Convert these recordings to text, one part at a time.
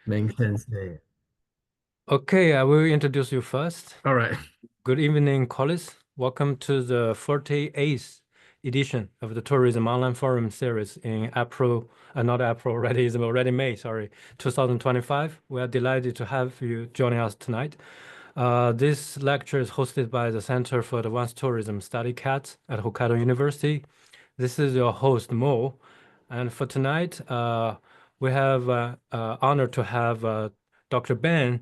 Meng Sensei. Okay, I will introduce you first. All right. Good evening, colleagues. Welcome to the 48th edition of the Tourism Online Forum series in April, not April already, it's already May, sorry, 2025. We are delighted to have you joining us tonight. This lecture is hosted by the Center for Advanced Tourism Study CAT at Hokkaido University. This is your host, Mo. And for tonight, we have honor to have Dr. Ben.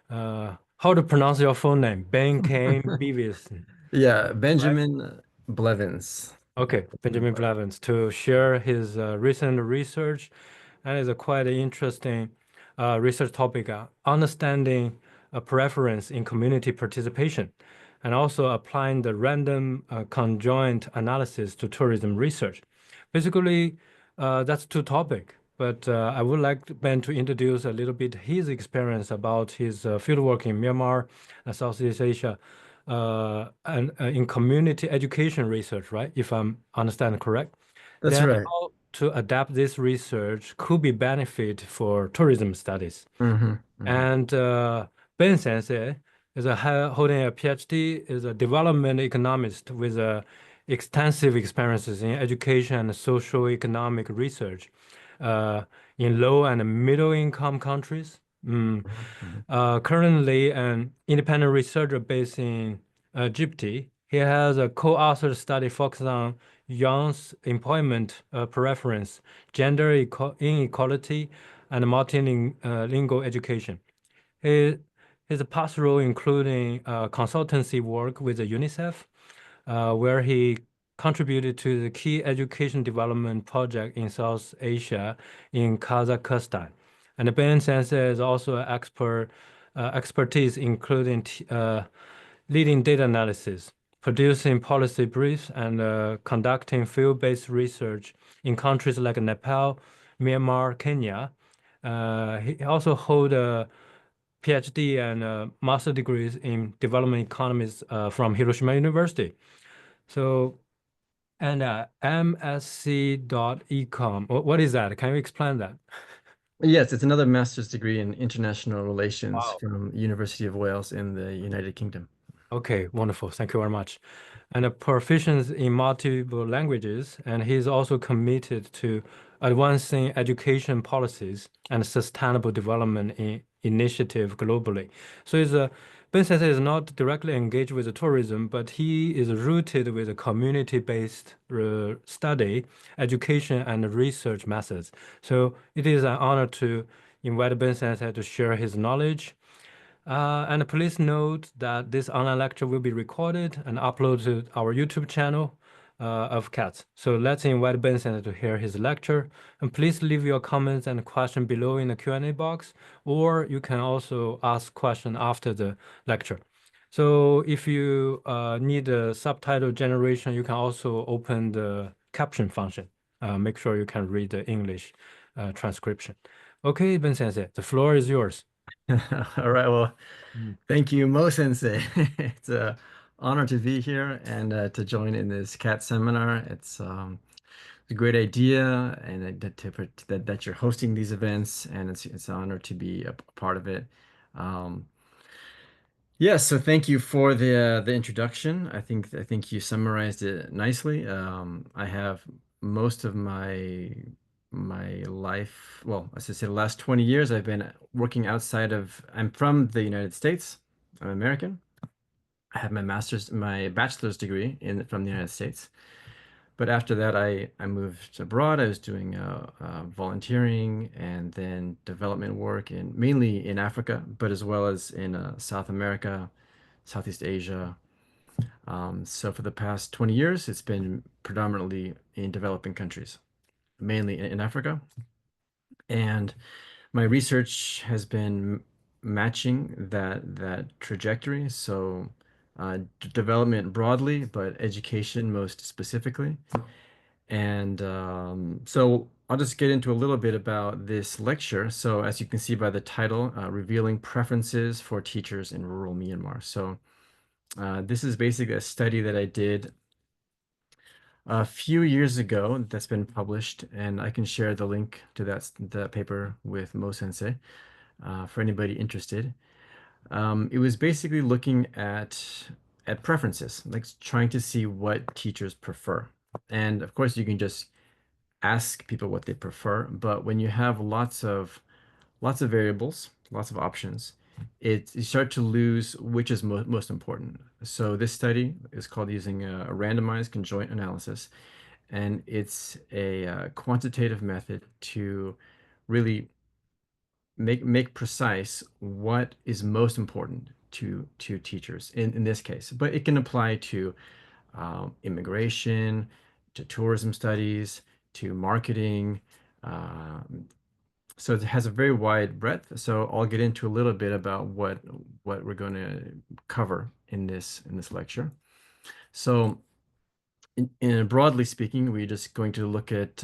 How to pronounce your full name? Ben Kane Beavis. Yeah, Right? Benjamin Blevins. Yeah, Okay, Benjamin Benjamin Blevins. Blevins to share his recent research, and it's a quite interesting research topic, understanding a preference in community participation, and also applying the random conjoint analysis to tourism research. Basically, that's two topic, but I would like Ben to introduce a little bit his experience about his fieldwork in Myanmar and Southeast Asia and in community education research, right? If I'm understand correct, That's then right. how to adapt this research could be benefit for tourism studies. Hmm. Hmm. And Ben Sensei is holding a PhD, is a development economist with extensive experiences in education and socio-economic research in low and middle income countries. Mm. Hmm. Currently an independent researcher based in Djibouti. He has a co-authored study focused on young's employment preference, inequality, and multilingual education. His, his past role including consultancy work with the UNICEF, where he contributed to the key education development project in South Asia in Kazakhstan. And Ben Sensei is also an expertise including leading data analysis, producing policy briefs, and conducting field-based research in countries like Nepal, Myanmar, Kenya. He also hold a PhD and master degrees in development economics from Hiroshima University. So, and MSc.ecom. What is that? Can you explain that? Yes, it's another master's degree in international relations Wow. from University of Wales in the United Kingdom. Okay, wonderful. Thank you very much. And a proficiency in multiple languages, and he's also committed to advancing education policies and sustainable development initiative globally. So Ben Sensei is not directly engaged with the tourism, but he is rooted with a community-based study, education, and research methods. So it is an honor to invite Ben Sensei to share his knowledge and please note that this online lecture will be recorded and uploaded to our YouTube channel of CATS. So let's invite Benson to hear his lecture. And please leave your comments and question below in the Q&A box, or you can also ask question after the lecture. So if you need a subtitle generation, you can also open the caption function. Make sure you can read the English transcription. Okay, Ben Sensei, the floor is yours. All right. Well, Mm. thank you, Mo Sensei. It's a honor to be here and to join in this CAT seminar. It's a great idea, and that you're hosting these events, and it's an honor to be a part of it. Um, Yes, so thank you for the introduction. I think you summarized it nicely. I have most of my life, well, as I said, the last 20 years I've been working outside of, I'm from the United States. I'm American. I have my bachelor's degree in from the United States. But after that, I moved abroad. I was doing volunteering and then development work in mainly in Africa, but as well as in South America, Southeast Asia. So for the past 20 years, it's been predominantly in developing countries, mainly in Africa. And my research has been matching that trajectory. So development broadly, but education most specifically. And so I'll just get into a little bit about this lecture. So as you can see by the title, Revealing Preferences for Teachers in Rural Myanmar. So this is basically a study that I did a few years ago that's been published, and I can share the link to that paper with Mo Sensei. for anybody interested. It was basically looking at preferences, like trying to see what teachers prefer. And of course, you can just ask people what they prefer, but when you have lots of variables, lots of options, you start to lose which is most important. So this study is called using a randomized conjoint analysis, and it's a quantitative method to really make precise what is most important to teachers in this case. But it can apply to immigration, to tourism studies, to marketing. Um, so it has a very wide breadth. So I'll get into a little bit about what we're going to cover in this lecture. So in broadly speaking, we're just going to look at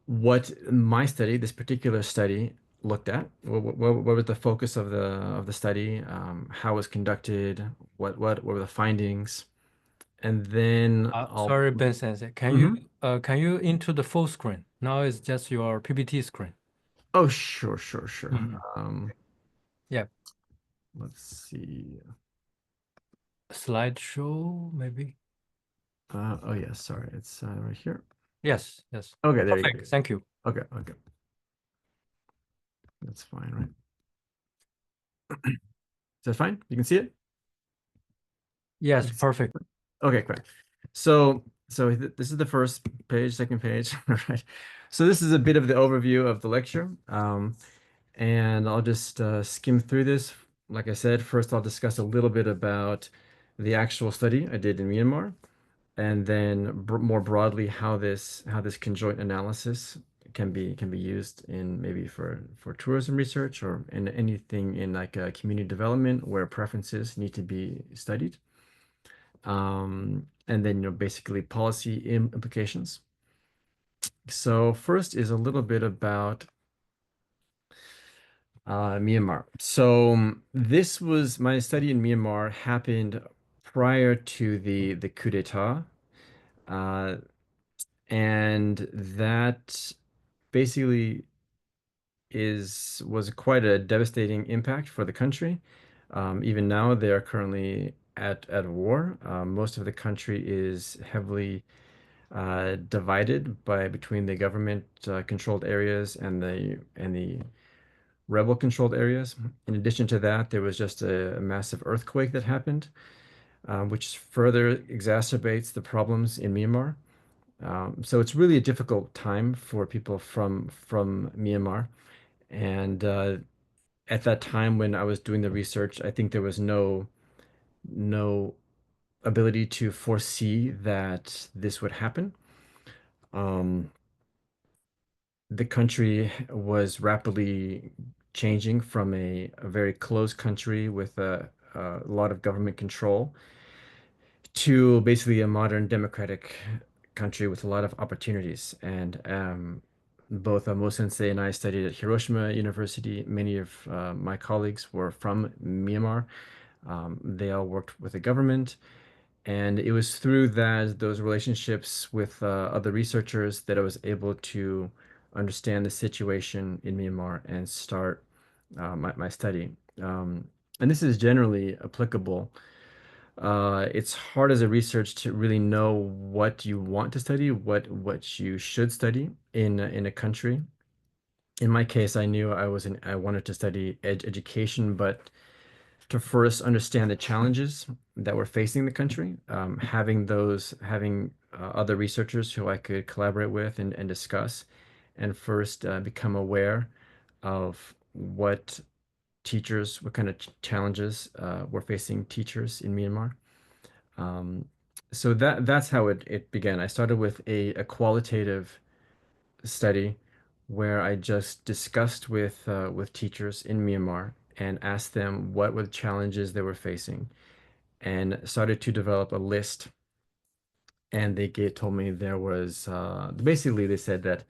what my study, this particular study, looked at. What was the focus of the study? How it was conducted? What were the findings? And then I'll. Sorry, Ben Sensei. Mhm. Can you into the full screen? Now it's just your PPT screen. Oh, sure, sure, sure. Mhm. Yeah, Let's see. slideshow maybe. Oh yeah, sorry, it's right here. Yes, yes. Okay, there you go. Perfect. Thank you. Okay, okay, that's fine, right? Is that fine? You can see it? You Yes, can see perfect. it? Okay, great. So this is the first page, second page, all right? So this is a bit of the overview of the lecture, and I'll just skim through this. Like I said, first I'll discuss a little bit about the actual study I did in Myanmar, and then more broadly how this conjoint analysis can be used in maybe for tourism research or in anything in like community development where preferences need to be studied. And then basically policy implications. So first is a little bit about Myanmar. So this was my study in Myanmar happened prior to the coup d'état. Uh, and that basically is was quite a devastating impact for the country. Even now, they are currently at war. Most of the country is heavily divided by between the government controlled areas and the rebel controlled areas. In addition to that, there was just a massive earthquake that happened, which further exacerbates the problems in Myanmar. So it's really a difficult time for people from Myanmar. And at that time when I was doing the research, I think there was no ability to foresee that this would happen. Um, the country was rapidly changing from a very closed country with a lot of government control to basically a modern democratic country with a lot of opportunities. And both Mo Sensei and I studied at Hiroshima University. Many of my colleagues were from Myanmar. They all worked with the government. And it was through those relationships with other researchers that I was able to understand the situation in Myanmar and start my study. And this is generally applicable. It's hard as a research to really know what you want to study, what you should study in a country. In my case, I knew I wanted to study education, but to first understand the challenges that were facing the country, having other researchers who I could collaborate with and discuss, and first become aware of what kind of challenges were facing teachers in Myanmar. Um, so that's how it began. I started with a qualitative study where I just discussed with teachers in Myanmar and asked them what were the challenges they were facing and started to develop a list. And told me there was basically they said that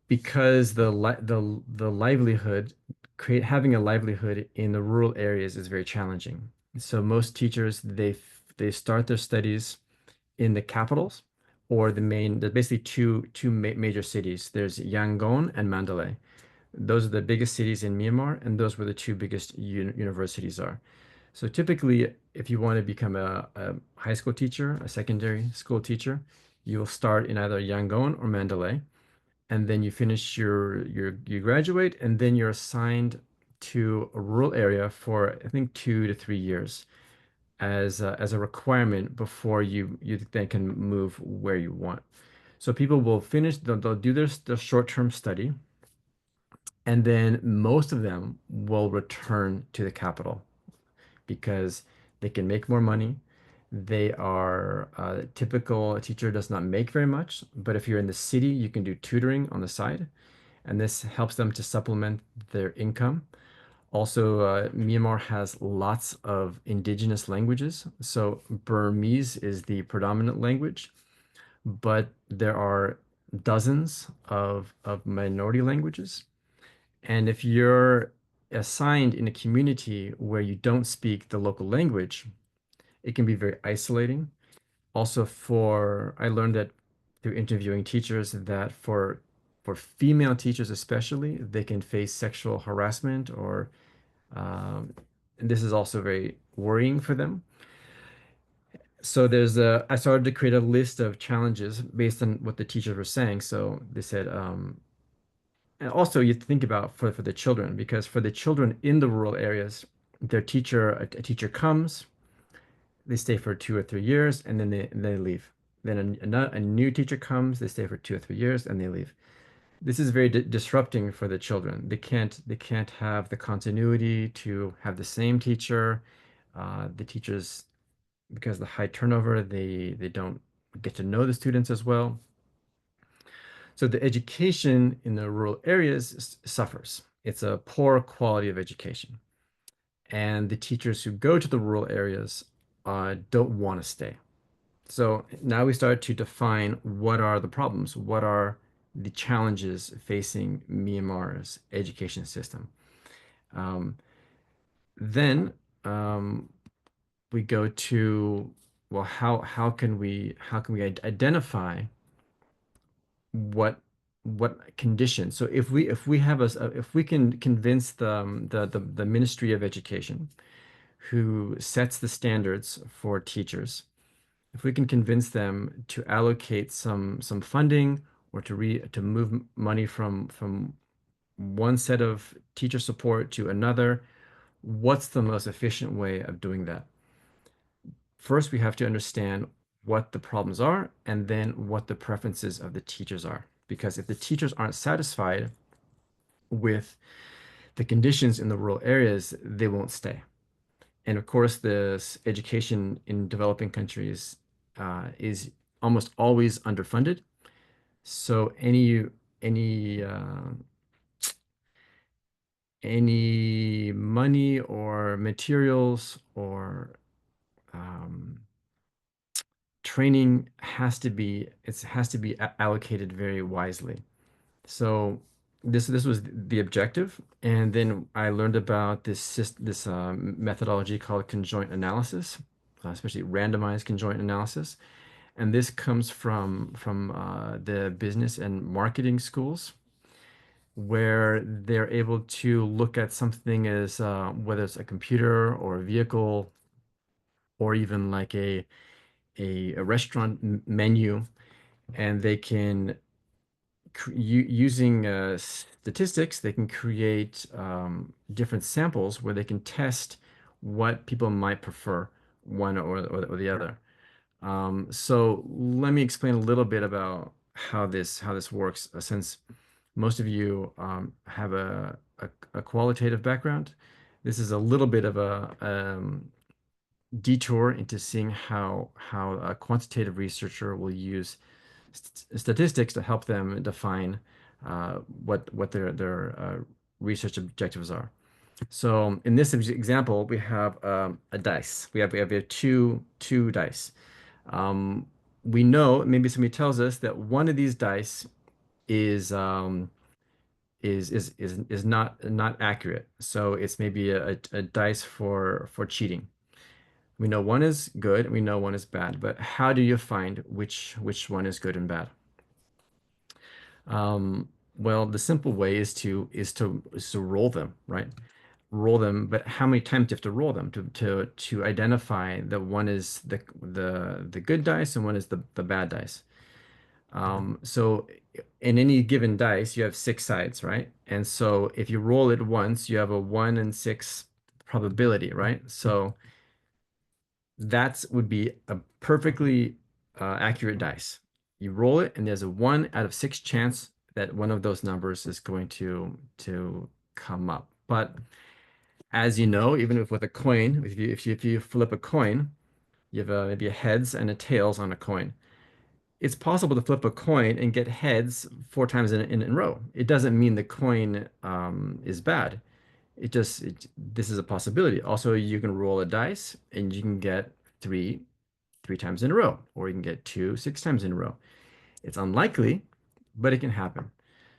because the livelihood create having a livelihood in the rural areas is very challenging. So most teachers they start their studies in the capitals or there's basically two major cities. There's Yangon and Mandalay. Those are the biggest cities in Myanmar, and those where the two biggest universities are. So typically, if you want to become a high school teacher, a secondary school teacher, you will start in either Yangon or Mandalay, and then you finish you graduate, and then you're assigned to a rural area for I think 2 to 3 years as a requirement before you then can move where you want. So people will finish, they'll do their short-term study, and then most of them will return to the capital because they can make more money. They are typical, a teacher does not make very much, but if you're in the city, you can do tutoring on the side, and this helps them to supplement their income. Also, Myanmar has lots of indigenous languages. So Burmese is the predominant language, but there are dozens of minority languages. And if you're assigned in a community where you don't speak the local language, it can be very isolating. Also, I learned that through interviewing teachers that for female teachers especially, they can face sexual harassment or and this is also very worrying for them. So I started to create a list of challenges based on what the teachers were saying. So they said, and also you think about for the children, because for the children in the rural areas, a teacher comes, they stay for 2 or 3 years, and then they leave. Then a new teacher comes, they stay for 2 or 3 years, and they leave. This is very disrupting for the children. They can't have the continuity to have the same teacher. The teachers, because of the high turnover, they don't get to know the students as well. So the education in the rural areas suffers. It's a poor quality of education. And the teachers who go to the rural areas don't want to stay. So now we start to define what are the problems, what are the challenges facing Myanmar's education system. Um, then we go to, well, how can we identify what conditions? So if we can convince the Ministry of Education, who sets the standards for teachers, if we can convince them to allocate some funding or to move money from one set of teacher support to another, what's the most efficient way of doing that? First, we have to understand what the problems are and then what the preferences of the teachers are. Because if the teachers aren't satisfied with the conditions in the rural areas, they won't stay. And of course, this education in developing countries is almost always underfunded. So any any money or materials or um, training has to be allocated very wisely. So this was the objective, and then I learned about this methodology called conjoint analysis, especially randomized conjoint analysis, and this comes from the business and marketing schools, where they're able to look at something as whether it's a computer or a vehicle or even like a restaurant menu, and they can using statistics, they can create different samples where they can test what people might prefer, one or the other. So let me explain a little bit about how this works, since most of you have a qualitative background. This is a little bit of a detour into seeing how a quantitative researcher will use statistics to help them define what their research objectives are. So in this example, we have a dice. We have two dice. Um, we know, maybe somebody tells us that one of these dice is is not accurate. So it's maybe a dice for cheating. We know one is good, we know one is bad, but how do you find which one is good and bad? Well, the simple way is to roll them, right? Roll them, but how many times do you have to roll them to identify that one is the good dice and one is the bad dice? So in any given dice, you have six sides, right? And so if you roll it once, you have a 1 in 6 probability, right? So that would be a perfectly accurate dice. You roll it, and there's a 1 out of 6 chance that one of those numbers is going to come up. But as you know, even if with a coin, if you flip a coin, you have maybe a heads and a tails on a coin. It's possible to flip a coin and get heads 4 times in a row. It doesn't mean the coin is bad. This is a possibility. Also, you can roll a dice and you can get three times in a row, or you can get two 6 times in a row. It's unlikely, but it can happen.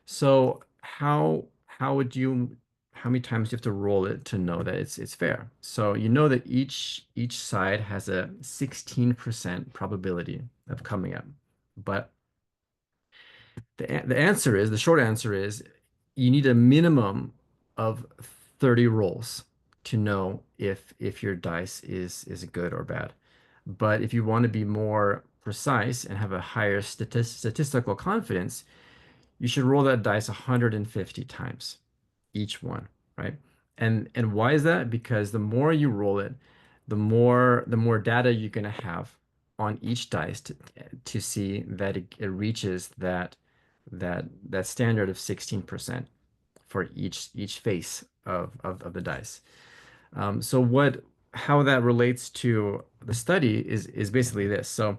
So how many times do you have to roll it to know that it's fair? So you know that each side has a 16% probability of coming up. But the short answer is you need a minimum of 30 rolls to know if your dice is good or bad. But if you want to be more precise and have a higher statistical confidence, you should roll that dice 150 times, each one, right? And why is that? Because the more you roll it, the more data you're going to have on each dice to see that it reaches that standard of 16% for each face of the dice. So how that relates to the study is basically this. So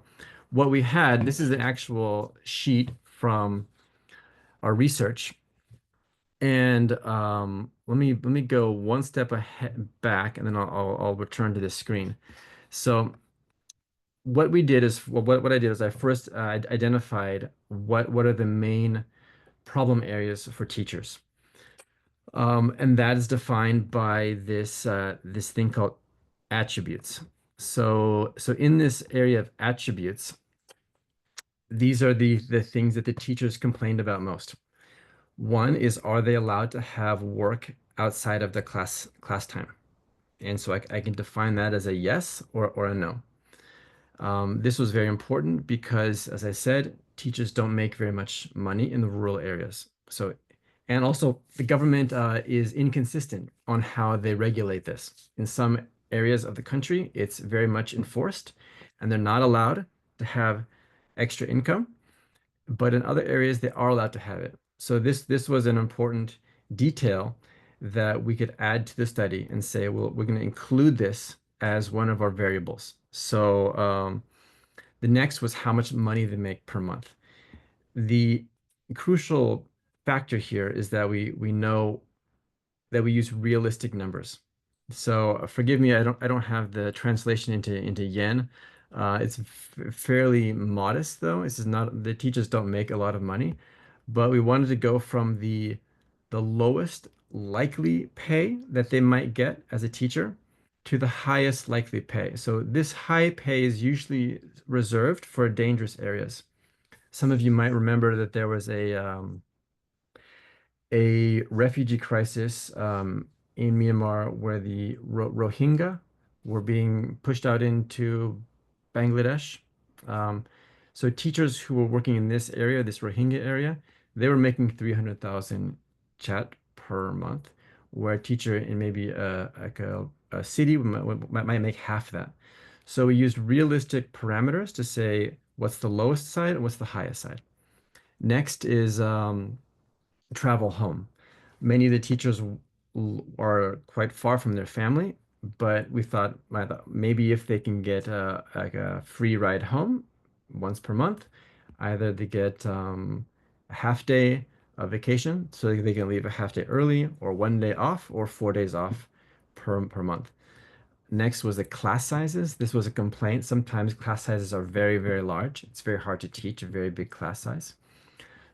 what we had, this is an actual sheet from our research. And let me go one step ahead back, and then I'll return to this screen. So what I did is I first identified what are the main problem areas for teachers. And that is defined by this thing called attributes. So in this area of attributes, these are the things that the teachers complained about most. One is, are they allowed to have work outside of the class time? And so I can define that as a yes or a no. This was very important because, as I said, teachers don't make very much money in the rural areas. So, and also the government is inconsistent on how they regulate this. In some areas of the country, it's very much enforced, and they're not allowed to have extra income, but in other areas they are allowed to have it. So this was an important detail that we could add to the study and say, well, we're going to include this as one of our variables. So the next was how much money they make per month. The crucial factor here is that we know that we use realistic numbers. So forgive me, I don't have the translation into yen. It's fairly modest though. This is not the teachers don't make a lot of money, but we wanted to go from the lowest likely pay that they might get as a teacher to the highest likely pay. So this high pay is usually reserved for dangerous areas. Some of you might remember that there was a refugee crisis in Myanmar where the Rohingya were being pushed out into Bangladesh. Um, so teachers who were working in this area, this Rohingya area, they were making 300,000 chat per month, where a teacher in maybe a city might make half that. So we used realistic parameters to say what's the lowest side and what's the highest side. Next is travel home. Many of the teachers are quite far from their family, but we thought maybe if they can get like a free ride home once per month, either they get a half day of vacation, so they can leave a half day early, or 1 day off, or 4 days off per month. Next was the class sizes. This was a complaint. Sometimes class sizes are very, very large. It's very hard to teach a very big class size.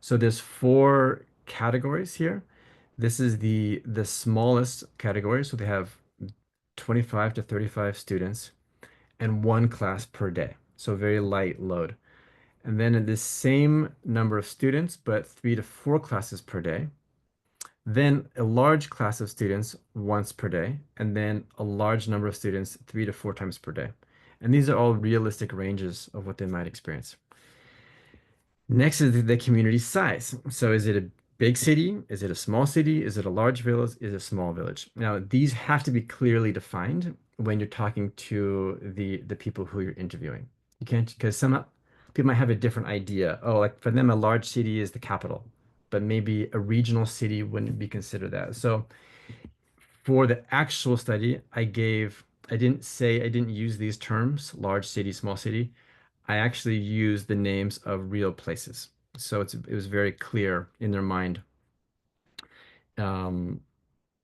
So there's four categories here. This is the smallest category. So they have 25 to 35 students and one class per day. So very light load. and then the same number of students, but 3 to 4 classes per day. Then a large class of students once per day, and then a large number of students 3 to 4 times per day. And these are all realistic ranges of what they might experience. Next is the community size. So is it a big city? Is it a small city? Is it a large village? Is it a small village? Now, these have to be clearly defined when you're talking to the people who you're interviewing. You can't, because some people might have a different idea. Oh, like for them, a large city is the capital, but maybe a regional city wouldn't be considered that. So for the actual study, I didn't use these terms, large city, small city. I actually used the names of real places. So it was very clear in their mind um,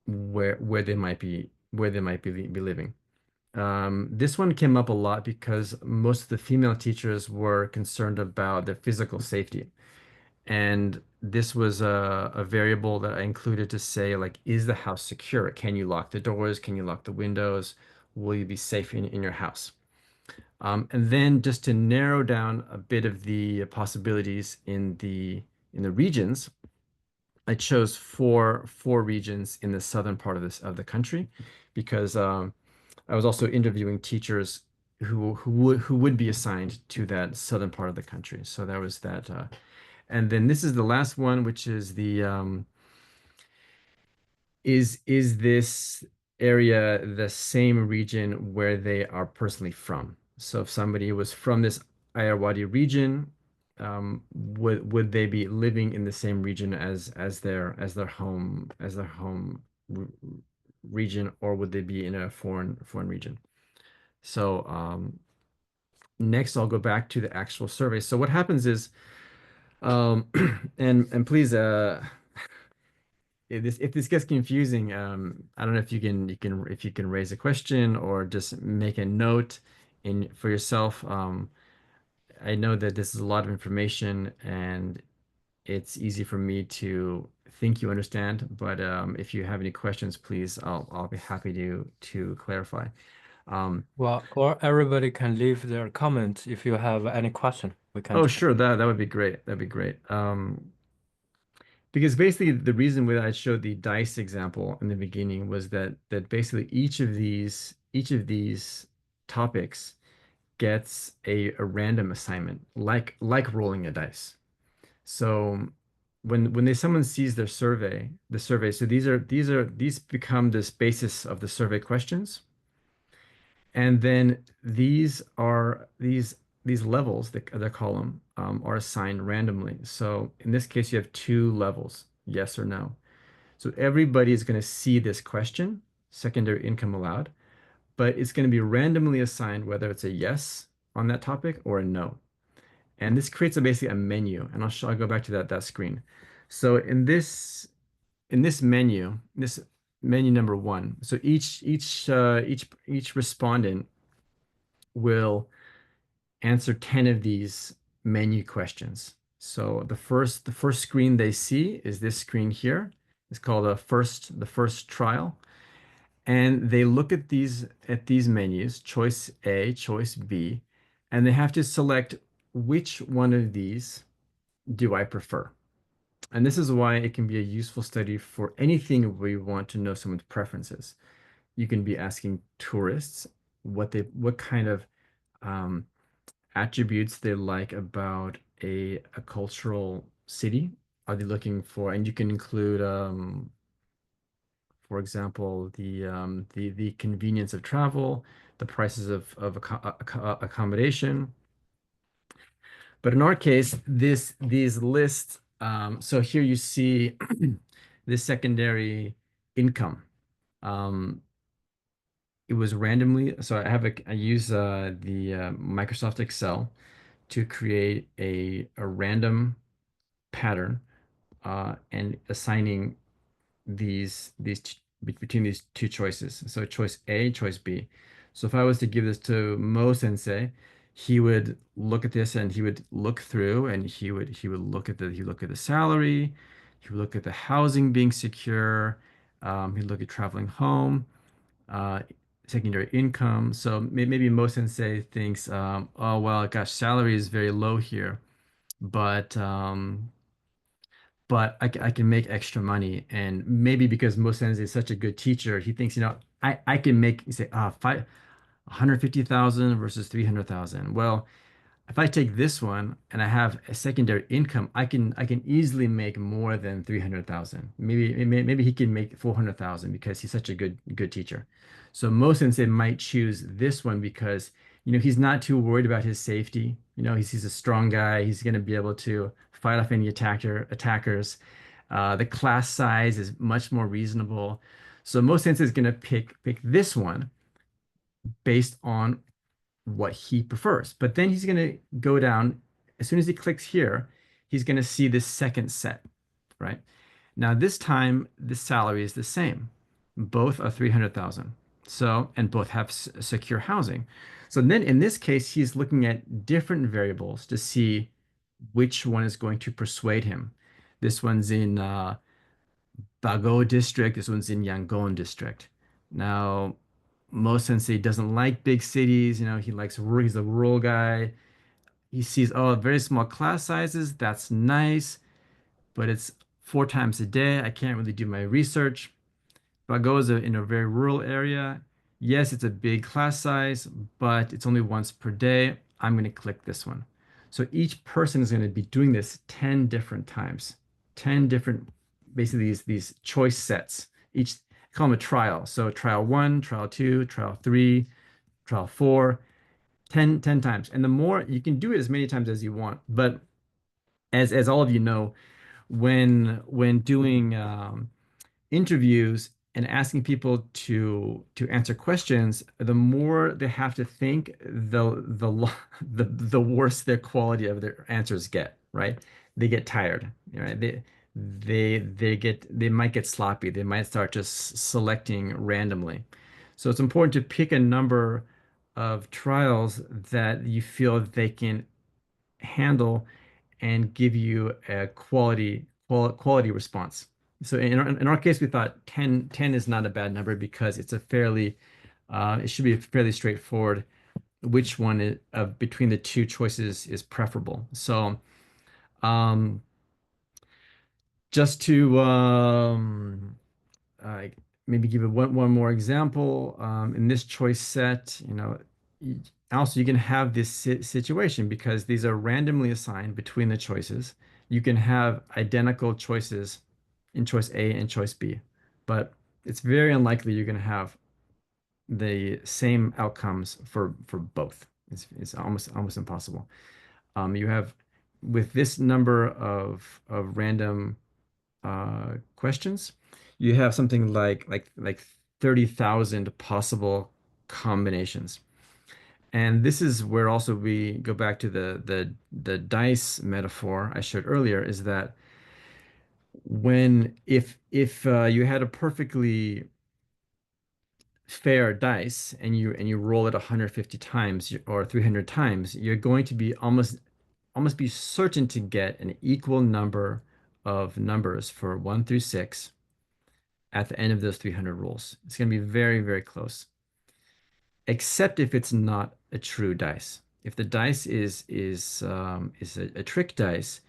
where they might be living. This one came up a lot because most of the female teachers were concerned about their physical safety. And this was a variable that I included to say, like, is the house secure? Can you lock the doors? Can you lock the windows? Will you be safe in your house? And then just to narrow down a bit of the possibilities in the regions, I chose four regions in the southern part of the country because I was also interviewing teachers who would be assigned to that southern part of the country. So that was that. And then this is the last one, which is the is this area the same region where they are personally from? So if somebody was from this Ayeyarwady region, would they be living in the same region as their home region, or would they be in a foreign region? So next, I'll go back to the actual survey. So what happens is, um, and please, if this gets confusing, I don't know if you can raise a question or just make a note in for yourself. I know that this is a lot of information and it's easy for me to think you understand, but if you have any questions, please, I'll be happy to clarify. Um, Well, or everybody can leave their comments if you have any question. We can oh, chat. sure, that would be great. That'd be great. Because basically the reason why I showed the dice example in the beginning was that basically each of these topics gets a random assignment, like rolling a dice. So someone sees their survey, so these become this basis of the survey questions. And then these levels, the column, are assigned randomly. So in this case, you have 2 levels, yes or no. So everybody is going to see this question, secondary income allowed, but it's going to be randomly assigned whether it's a yes on that topic or a no. And this creates basically a menu, and I'll go back to that screen. So in this menu number one, so each respondent will answer 10 of these menu questions. So the first screen they see is this screen here. It's called the first trial. And they look at these menus, choice A, choice B, and they have to select which one of these do I prefer. And this is why it can be a useful study for anything where you want to know someone's preferences. You can be asking tourists what kind of um, attributes they like about a cultural city. Are they looking for, and you can include, for example, the convenience of travel, the prices of accommodation. But in our case, these lists, so here you see this secondary income. Um, it was randomly, so I use the Microsoft Excel to create a random pattern and assigning between these 2 choices. So choice A, choice B. So if I was to give this to Mo Sensei, he would look at this and he would look through and he would look at the salary, he would look at the housing being secure, he'd look at traveling home, uh, secondary income. So maybe Mo Sensei thinks, oh well, gosh, salary is very low here. but I can make extra money. And maybe because Mo Sensei is such a good teacher, he thinks, I can make, you say, 150,000 versus 300,000. Well, if I take this one and I have a secondary income, I can easily make more than 300,000. Maybe he can make 400,000 because he's such a good teacher. So Mo Sensei might choose this one because he's not too worried about his safety. He's a strong guy. He's going to be able to fight off any attackers. The class size is much more reasonable. So Mo Sensei is going to pick this one based on what he prefers. But then he's going to go down, as soon as he clicks here, he's going to see this second set, right? Now, this time, the salary is the same. Both are 300,000. So, and both have secure housing. So then in this case, he's looking at different variables to see which one is going to persuade him. This one's in Bago district. This one's in Yangon district. Now, Mo Sensei doesn't like big cities. He's a rural guy. He sees, oh, very small class sizes. That's nice, but it's 4 times a day. I can't really do my research. Bago is in a very rural area. Yes, it's a big class size, but it's only once per day. I'm going to click this one. So each person is going to be doing this 10 different times, 10 different, basically these choice sets. Each call them a trial. So trial one, trial two, trial three, trial four, 10 times. And the more you can do it as many times as you want. But as all of you know, when doing interviews and asking people to answer questions, the more they have to think, the worse their quality of their answers get, right? They get tired, right? They might get sloppy. They might start just selecting randomly. So it's important to pick a number of trials that you feel they can handle and give you a quality response. So in our case, we thought 10 is not a bad number because it should be fairly straightforward which one between the two choices is preferable. So um, just to uh, maybe give it one more example, in this choice set, also you can have this situation because these are randomly assigned between the choices. You can have identical choices in choice A and choice B, but it's very unlikely you're going to have the same outcomes for both. It's almost impossible. You have with this number of random questions, you have something like 30,000 possible combinations. And this is where also we go back to the dice metaphor I showed earlier, is that if you had a perfectly fair dice and you roll it 150 times or 300 times, you're going to be almost be certain to get an equal number of numbers for 1 through 6 at the end of those 300 rolls. It's going to be very, very close, except if it's not a true dice. If the dice is a trick dice,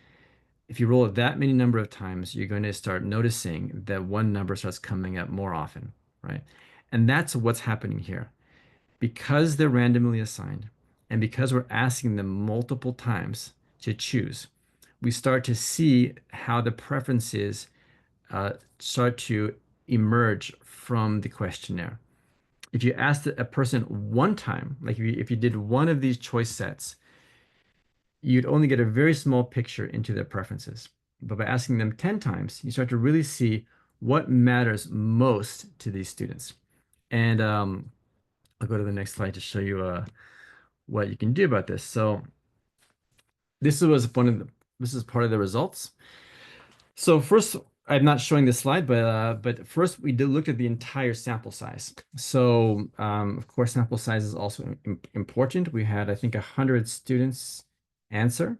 if you roll it that many number of times, you're going to start noticing that one number starts coming up more often, right? And that's what's happening here. Because they're randomly assigned, and because we're asking them multiple times to choose, we start to see how the preferences start to emerge from the questionnaire. If you asked a person one time, like if you did one of these choice sets, you'd only get a very small picture into their preferences. But by asking them 10 times, you start to really see what matters most to these students. And I'll go to the next slide to show you what you can do about this. So this is part of the results. So first, I'm not showing this slide, but first we did look at the entire sample size. So of course, sample size is also important. We had, I think, 100 students answer,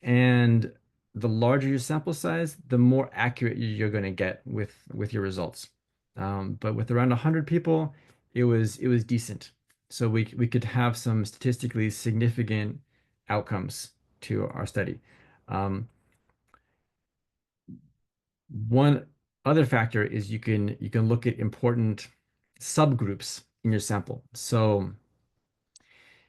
and the larger your sample size, the more accurate you're going to get with your results. But with around 100 people, it was decent. So we could have some statistically significant outcomes to our study. Um, One other factor is you can look at important subgroups in your sample. So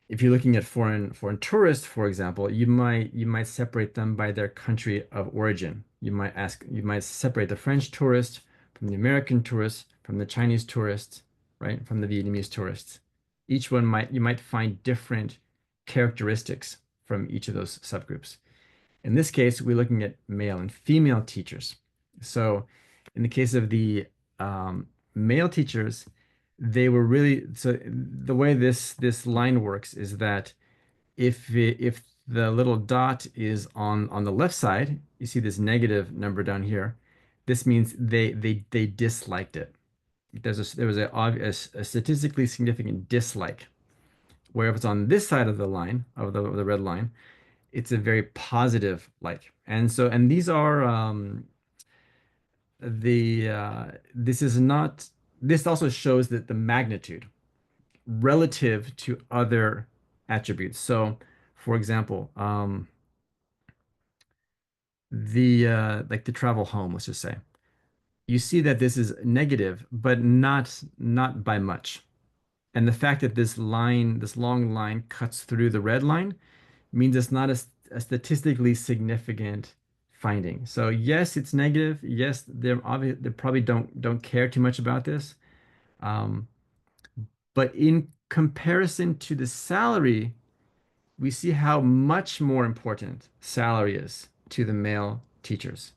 if you're looking at foreign tourists, for example, you might separate them by their country of origin. You might separate the French tourist from the American tourist, from the Chinese tourist, right, from the Vietnamese tourists. Each one you might find different characteristics from each of those subgroups. In this case, we're looking at male and female teachers. So in the case of the male teachers, they were really so the way this line works is that if the little dot is on the left side, you see this negative number down here. This means they disliked it. There was a statistically significant dislike. Where if it's on this side of the line of the red line, it's a very positive like. And these are this is not this also shows that the magnitude relative to other attributes. So, for example, the like the travel home, let's just say, you see that this is negative, but not by much. And the fact that this long line cuts through the red line means it's not a statistically significant finding. So yes, it's negative. Yes, they probably don't care too much about this. Um, but in comparison to the salary, we see how much more important salary is to the male teachers,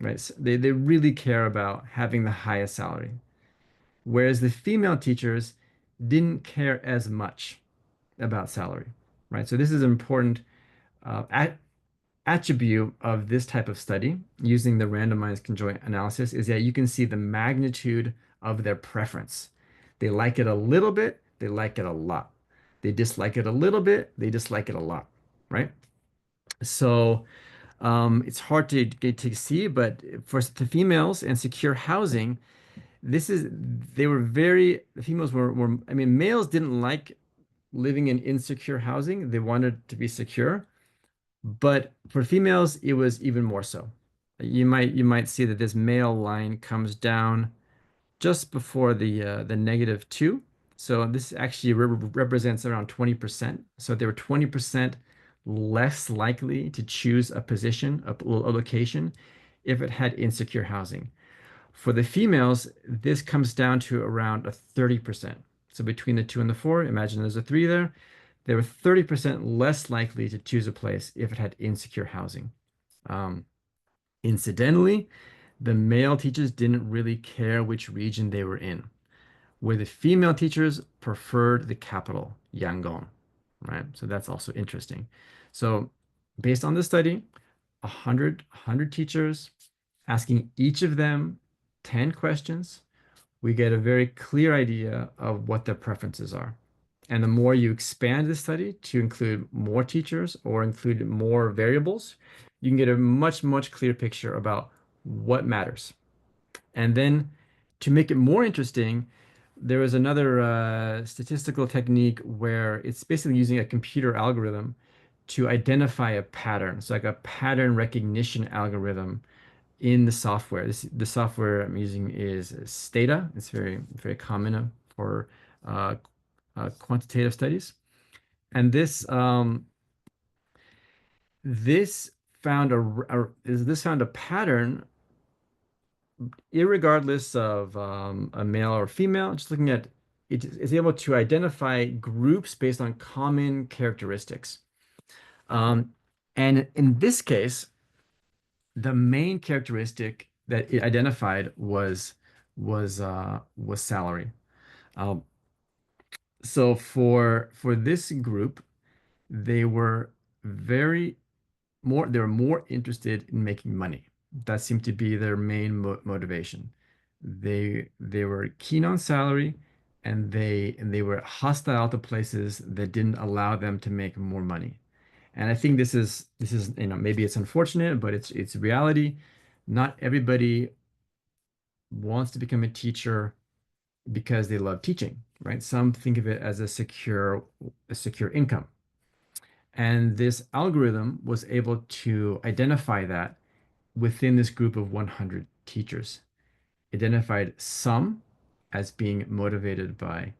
right? So they really care about having the highest salary, whereas the female teachers didn't care as much about salary, right? So this is an important uh, attribute of this type of study using the randomized conjoint analysis is that you can see the magnitude of their preference. They like it a little bit, they like it a lot. They dislike it a little bit, they dislike it a lot, right? So it's hard to get to see, but for the females and secure housing, this is they were very the females were I mean males didn't like living in insecure housing. They wanted to be secure. But for females, it was even more so. You might see that this male line comes down just before the -2. So this actually represents around 20%. So they were 20% less likely to choose a position, a location, if it had insecure housing. For the females, this comes down to around a 30%. So between the 2 and the 4, imagine there's a 3 there. They were 30% less likely to choose a place if it had insecure housing. Um, Incidentally, the male teachers didn't really care which region they were in, where the female teachers preferred the capital, Yangon, right? So that's also interesting. So based on this study, 100 teachers asking each of them 10 questions, we get a very clear idea of what their preferences are. And the more you expand the study to include more teachers or include more variables, you can get a much clearer picture about what matters. And then to make it more interesting, there is another statistical technique where it's basically using a computer algorithm to identify a pattern. So like a pattern recognition algorithm in the software. The software I'm using is Stata. It's very common for uh, quantitative studies. And this this found a pattern, irregardless of a male or female. Just looking at it is able to identify groups based on common characteristics. Um, and in this case, the main characteristic that it identified was salary. Um, so for this group, they were very they were more interested in making money. That seemed to be their main motivation. They were keen on salary, and they were hostile to places that didn't allow them to make more money. And I think this is maybe it's unfortunate, but it's reality. Not everybody wants to become a teacher because they love teaching, right? Some think of it as a secure income. And this algorithm was able to identify that within this group of 100 teachers, identified some as being motivated by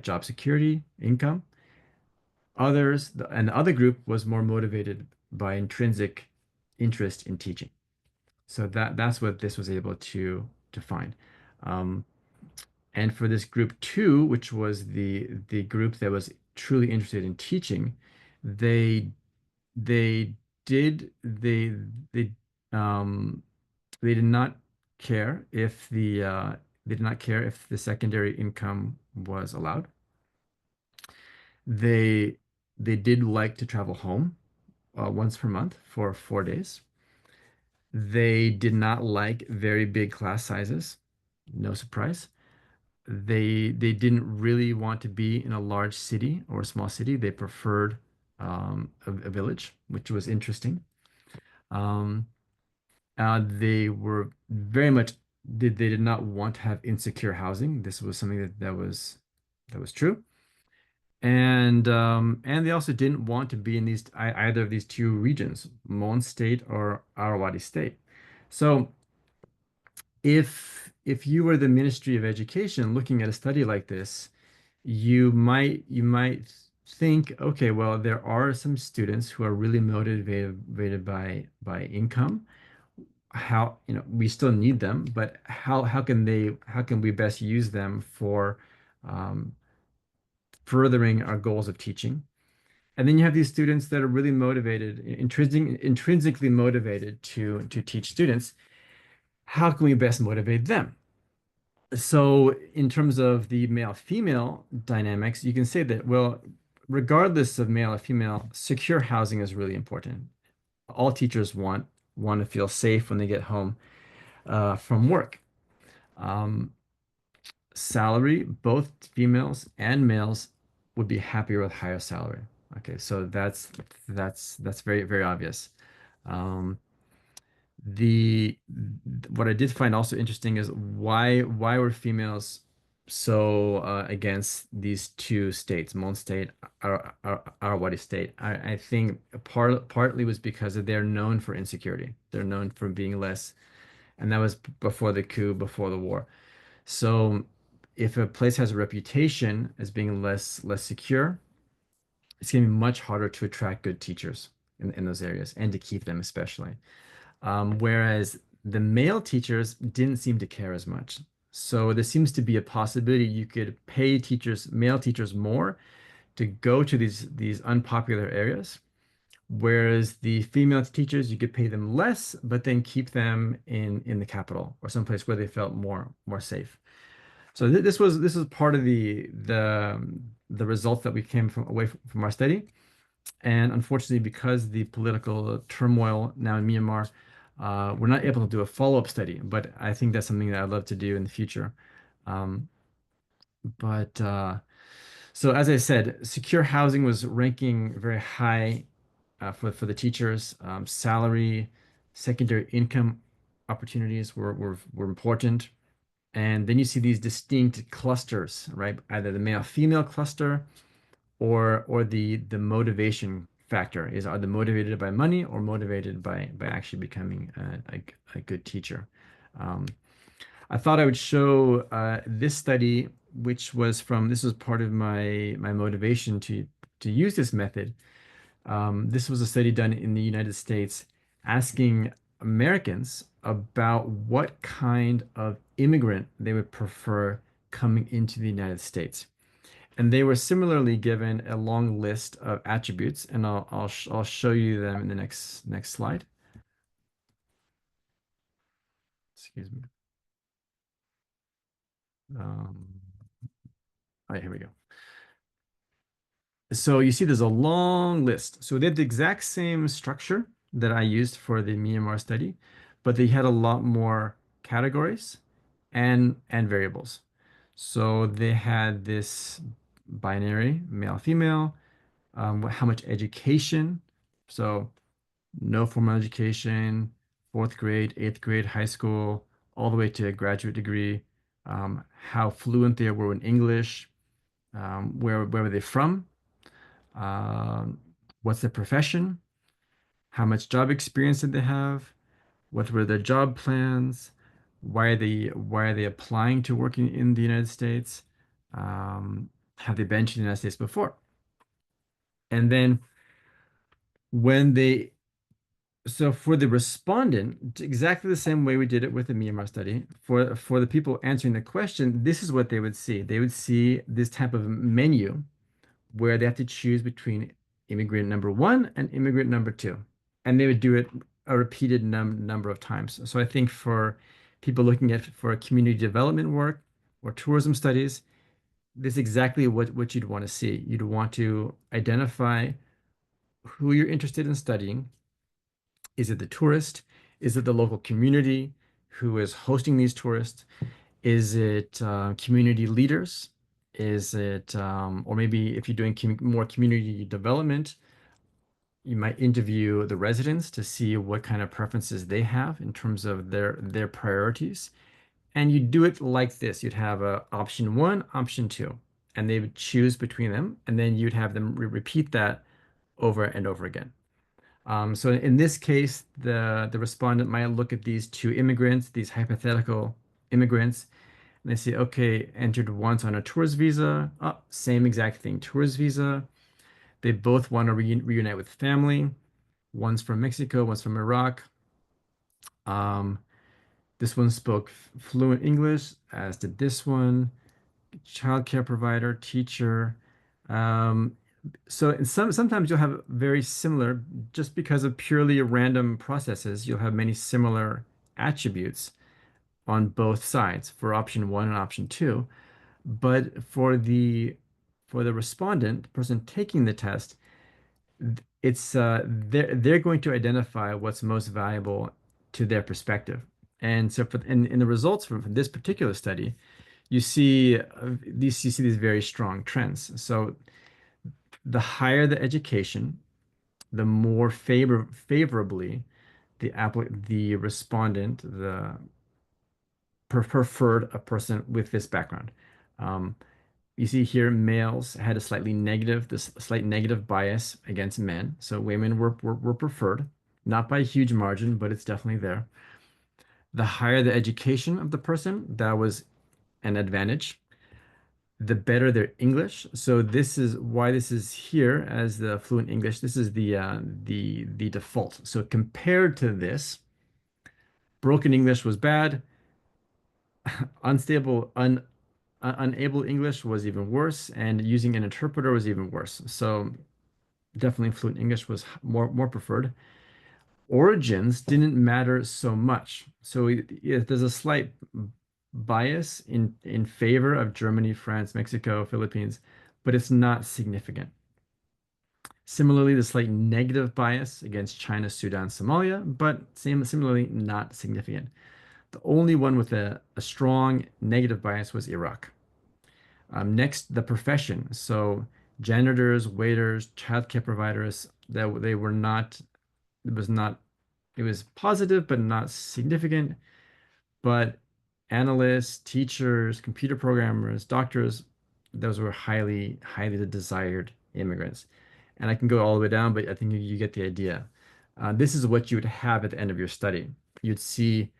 job security, income. And the other group was more motivated by intrinsic interest in teaching. So that's what this was able to find. Um, and for this group two, which was the group that was truly interested in teaching, they they did they um they did not care if they did not care if the secondary income was allowed. They they did like to travel home once per month for 4 days. They did not like very big class sizes. No surprise. They didn't really want to be in a large city or a small city. They preferred a village, which was interesting. Um, they were very much they did not want to have insecure housing. This was something that was true. And they also didn't want to be in either of these two regions, Mon State or Arawadi State. So if you were the Ministry of Education looking at a study like this, you might think, okay, well, there are some students who are really motivated by income. How, we still need them, but how can we best use them for um, furthering our goals of teaching? And then you have these students that are really motivated, intrinsically motivated to teach students. How can we best motivate them? So in terms of the male-female dynamics, you can say that, well, regardless of male or female, secure housing is really important. All teachers want to feel safe when they get home from work. Um, Salary, both females and males would be happier with higher salary. Okay, so that's very, very obvious. Um, the what I did find also interesting is why were females so against these two states, Mon State, Arawadi State? I think partly was because they're known for insecurity. They're known for being less, and that was before the coup, before the war. So if a place has a reputation as being less secure, it's going to be much harder to attract good teachers in those areas and to keep them especially. Whereas the male teachers didn't seem to care as much. So there seems to be a possibility you could pay male teachers more to go to these unpopular areas, whereas the female teachers, you could pay them less, but then keep them in the capital or someplace where they felt more safe. So this was part of the results that we came from our study. And unfortunately, because the political turmoil now in Myanmar, we're not able to do a follow-up study. But I think that's something that I'd love to do in the future. Um, but so as I said, secure housing was ranking very high for the teachers. Salary, secondary income opportunities were important. And then you see these distinct clusters, right? Either the male-female cluster or the motivation factor is, are they motivated by money or motivated by actually becoming a good teacher? Um, I thought I would show this study, this was part of my motivation to use this method. This was a study done in the United States asking Americans about what kind of immigrant they would prefer coming into the United States. And they were similarly given a long list of attributes, and I'll show you them in the next slide. Excuse me. Um, all right, here we go. So you see there's a long list. So they had the exact same structure that I used for the Myanmar study, but they had a lot more categories and variables. So they had this binary, male, female, how much education. So no formal education, fourth grade, eighth grade, high school, all the way to a graduate degree, how fluent they were in English, where were they from, Um, what's their profession? How much job experience did they have? What were their job plans? Why are they applying to work in the United States? Have they been to the United States before? And then when they so for the respondent, exactly the same way we did it with the Myanmar study, for the people answering the question, this is what they would see. They would see this type of menu where they have to choose between immigrant number one and immigrant number two. And they would do it a repeated number of times. So I think for people looking at for community development work or tourism studies, this is exactly what you'd want to see. You'd want to identify who you're interested in studying. Is it the tourist? Is it the local community who is hosting these tourists? Is it community leaders? Is it, or maybe if you're doing more community development, you might interview the residents to see what kind of preferences they have in terms of their priorities. And you do it like this. You'd have option one, option two, and they would choose between them, and then you'd have them repeat that over and over again. So in this case, the respondent might look at these two immigrants, these hypothetical immigrants, and they say, okay, entered once on a tourist visa. Oh, same exact thing, tourist visa. They both want to reunite with family. One's from Mexico, one's from Iraq. Um, this one spoke fluent English, as did this one. Childcare provider, teacher. Um, so in sometimes you'll have very similar, just because of purely random processes, you'll have many similar attributes on both sides for option one and option two. But for the respondent, the person taking the test, it's they're going to identify what's most valuable to their perspective. And so in the results from this particular study, you see these very strong trends. So the higher the education, the more favorably the respondent, the preferred a person with this background. Um, you see here, males had a slight negative bias against men. So women were preferred, not by a huge margin, but it's definitely there. The higher the education of the person, that was an advantage. The better their English. So this is why this is here as the fluent English. This is the default. So compared to this, broken English was bad. Unstable, unable English was even worse, and using an interpreter was even worse. So definitely fluent English was more preferred. Origins didn't matter so much. So there's a slight bias in favor of Germany, France, Mexico, Philippines, but it's not significant. Similarly, the slight negative bias against China, Sudan, Somalia, but similarly not significant. The only one with a strong negative bias was Iraq. Next, the profession. So janitors, waiters, childcare providers, that they were not, it was not, it was positive, but not significant. But analysts, teachers, computer programmers, doctors, those were highly the desired immigrants. And I can go all the way down, but I think you get the idea. This is what you would have at the end of your study. You'd see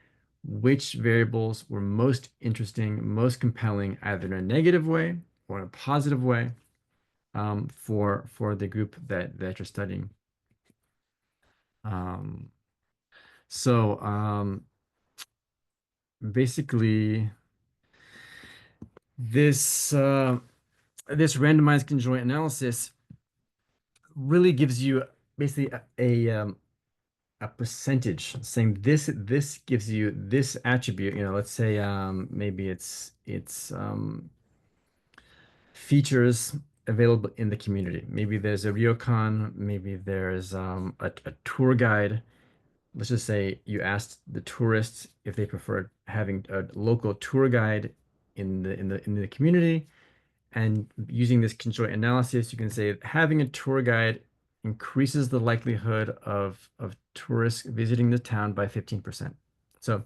which variables were most interesting, most compelling, either in a negative way or in a positive way, for the group that you're studying. Um, so basically, this randomized conjoint analysis really gives you basically a percentage saying this gives you this attribute. Let's say maybe it's features available in the community. Maybe there's a ryokan, maybe there's a tour guide. Let's just say you asked the tourists if they preferred having a local tour guide in the community. And using this conjoint analysis, you can say having a tour guide increases the likelihood of tourists visiting the town by 15%. So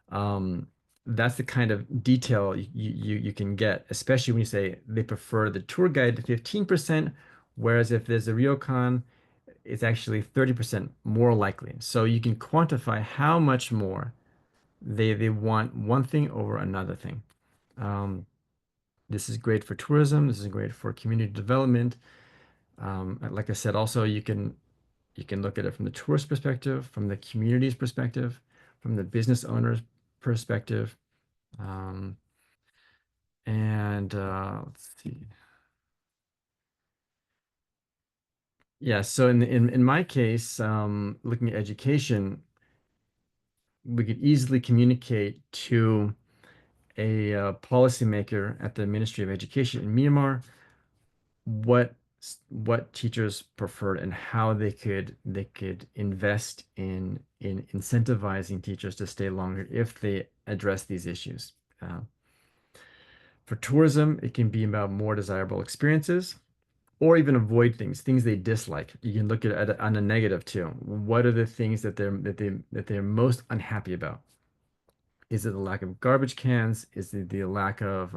um, that's the kind of detail you can get, especially when you say they prefer the tour guide to 15% Whereas if there's a ryokan, it's actually 30% more likely. So you can quantify how much more they want one thing over another thing. Um, this is great for tourism. This is great for community development. Like I said, also you can look at it from the tourist perspective, from the community's perspective, from the business owner's perspective. Um, and let's see. Yeah, so in my case, looking at education, we could easily communicate to a policymaker at the Ministry of Education in Myanmar what what teachers preferred and how they could invest in incentivizing teachers to stay longer if they address these issues. Uh, for tourism, it can be about more desirable experiences or even avoid things they dislike. You can look at it on a negative too. What are the things that they're most unhappy about? Is it the lack of garbage cans? Is it the lack of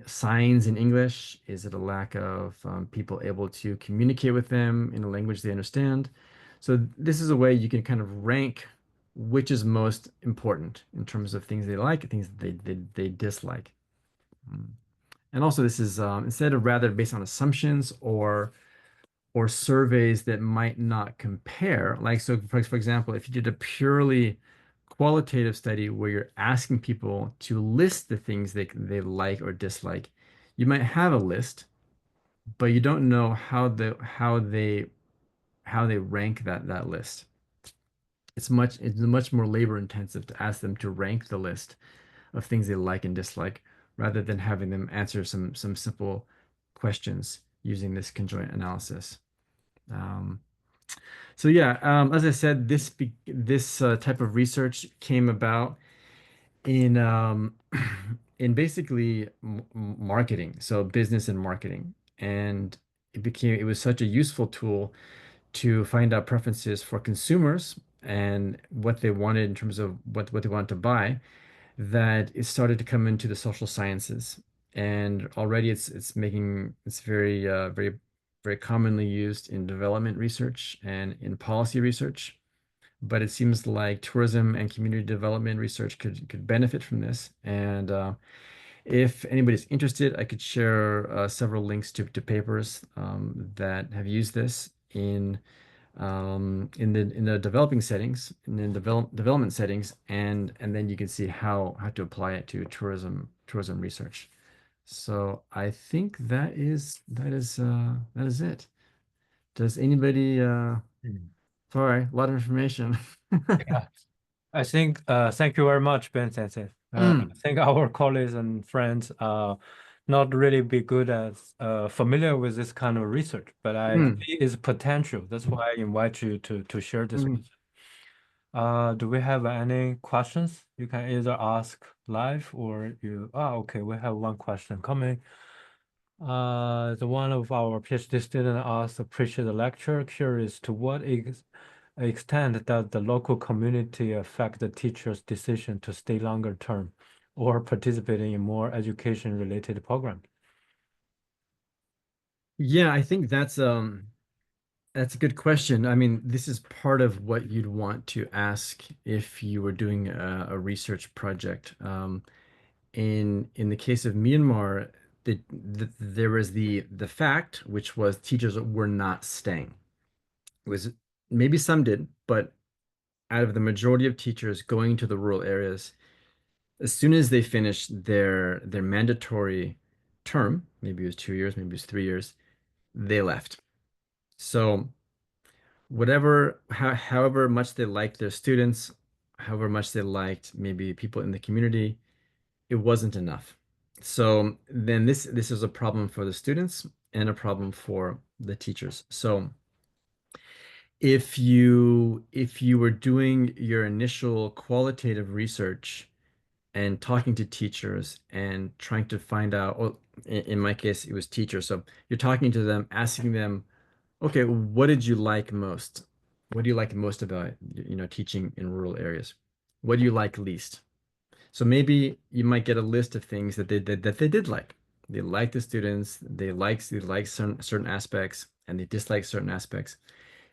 signs in English? Is it a lack of people able to communicate with them in a language they understand? So this is a way you can kind of rank which is most important in terms of things they like, things they dislike. Mm. And also, this is instead of rather based on assumptions or surveys that might not compare. Like, so for example, if you did a purely qualitative study where you're asking people to list the things they like or dislike, you might have a list, but you don't know how they rank that list. It's much more labor intensive to ask them to rank the list of things they like and dislike rather than having them answer some simple questions using this conjoint analysis. Um, So yeah, as I said, this type of research came about in in basically marketing, so business and marketing, and it was such a useful tool to find out preferences for consumers and what they wanted in terms of what they wanted to buy that it started to come into the social sciences, and already it's very commonly used in development research and in policy research. But it seems like tourism and community development research could benefit from this. And if anybody's interested, I could share several links to papers that have used this in the developing settings, in the development settings, and then you can see how to apply it to tourism research. So I think that is it. Does anybody Mm. sorry, a lot of information. Yeah. I think, thank you very much, Ben Sensei. I Mm, think our colleagues and friends are not really be good at familiar with this kind of research, but I mm, see its potential. That's why I invite you to share this with mm. us. Do we have any questions? You can either ask live or okay, we have one question coming. The one of our PhD student asked, appreciate the lecture, curious to what extent does the local community affect the teacher's decision to stay longer term or participating in more education related program? Yeah, I think that's a good question. I mean, this is part of what you'd want to ask if you were doing a research project. In the case of Myanmar, there was the fact, which was teachers were not staying. It was maybe some did, but out of the majority of teachers going to the rural areas, as soon as they finished their mandatory term, maybe it was 2 years, maybe it was 3 years, they left. So however much they liked their students, however much they liked maybe people in the community, it wasn't enough. So then this is a problem for the students and a problem for the teachers. So if you were doing your initial qualitative research and talking to teachers and trying to find out, well, in my case, it was teachers. So you're talking to them, asking them, okay, what did you like most? What do you like most about, teaching in rural areas? What do you like least? So maybe you might get a list of things that they did like. they like the students, they like certain aspects, and they dislike certain aspects.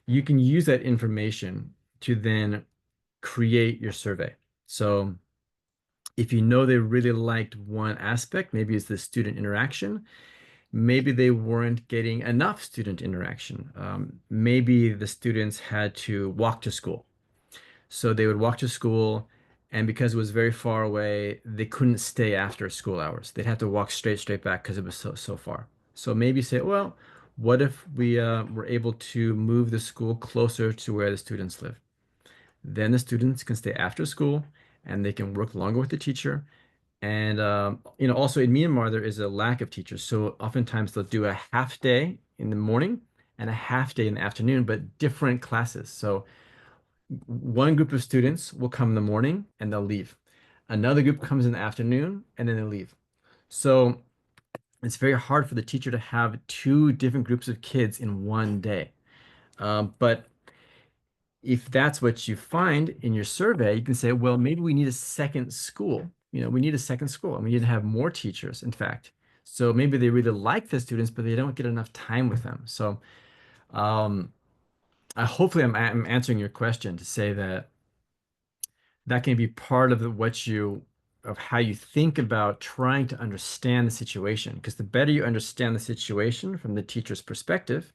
You can use that information to then create your survey. So if you know they really liked one aspect, maybe it's the student interaction, maybe they weren't getting enough student interaction. Maybe the students had to walk to school. So they would walk to school, and because it was very far away, they couldn't stay after school hours. They'd have to walk straight back because it was so far. So maybe say, well, what if we were able to move the school closer to where the students live? Then the students can stay after school and they can work longer with the teacher. And also in Myanmar, there is a lack of teachers. So oftentimes they'll do a half day in the morning and a half day in the afternoon, but different classes. So one group of students will come in the morning and they'll leave. Another group comes in the afternoon and then they leave. So it's very hard for the teacher to have two different groups of kids in one day. But if that's what you find in your survey, you can say, well, maybe we need a second school. We need a second school and we need to have more teachers, in fact. So maybe they really like the students, but they don't get enough time with them. So um, hopefully I'm answering your question to say that that can be part of of how you think about trying to understand the situation. Because the better you understand the situation from the teacher's perspective,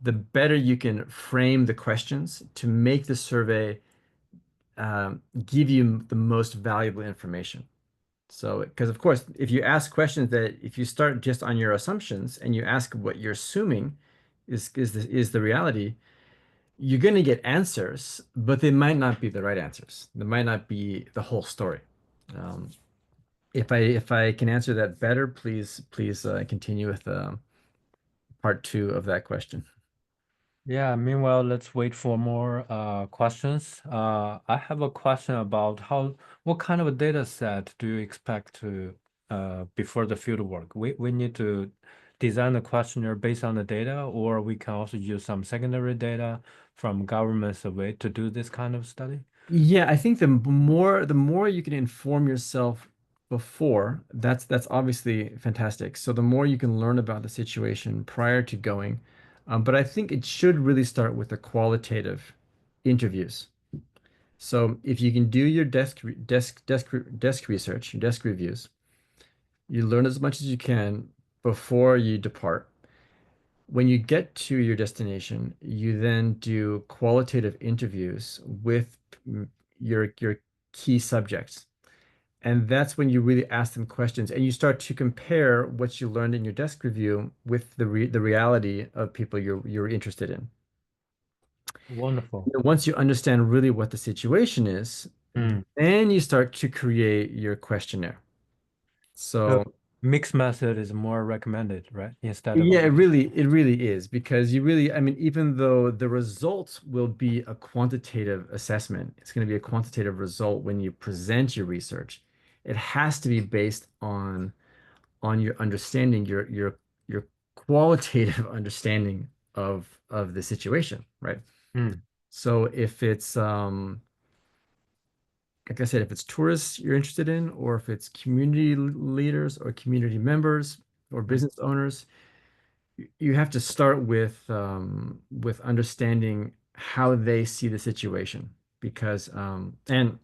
the better you can frame the questions to make the survey give you the most valuable information. So, because of course, if you ask questions that if you start just on your assumptions and you ask what you're assuming is the reality, you're going to get answers, but they might not be the right answers. They might not be the whole story. Um, if I can answer that better, please continue with part two of that question. Yeah, meanwhile, let's wait for more questions. I have a question about what kind of a data set do you expect to before the field work? We need to design the questionnaire based on the data, or we can also use some secondary data from government survey to do this kind of study. Yeah, I think the more you can inform yourself before, that's obviously fantastic. So the more you can learn about the situation prior to going, but I think it should really start with the qualitative interviews. So if you can do your desk research, your desk reviews, you learn as much as you can before you depart. When you get to your destination, you then do qualitative interviews with your key subjects. And that's when you really ask them questions and you start to compare what you learned in your desk review with the reality of people you're interested in. Wonderful. Once you understand really what the situation is, Mm. then you start to create your questionnaire. So So mixed method is more recommended, right? Instead of yeah, it really is because I mean, even though the results will be a quantitative assessment, it's going to be a quantitative result when you present your research. It has to be based on your understanding, your qualitative understanding of the situation, right? Mm. So if it's like I said, if it's tourists you're interested in, or if it's community leaders or community members or Mm. business owners, you have to start with understanding how they see the situation because and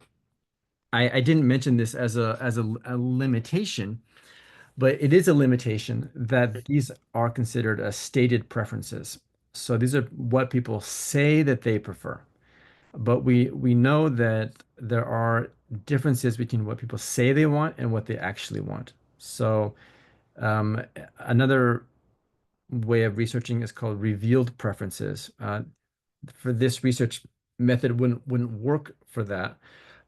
I didn't mention this as a limitation, but it is a limitation that these are considered as stated preferences. So these are what people say that they prefer. But we know that there are differences between what people say they want and what they actually want. So another way of researching is called revealed preferences. For this research method wouldn't work for that,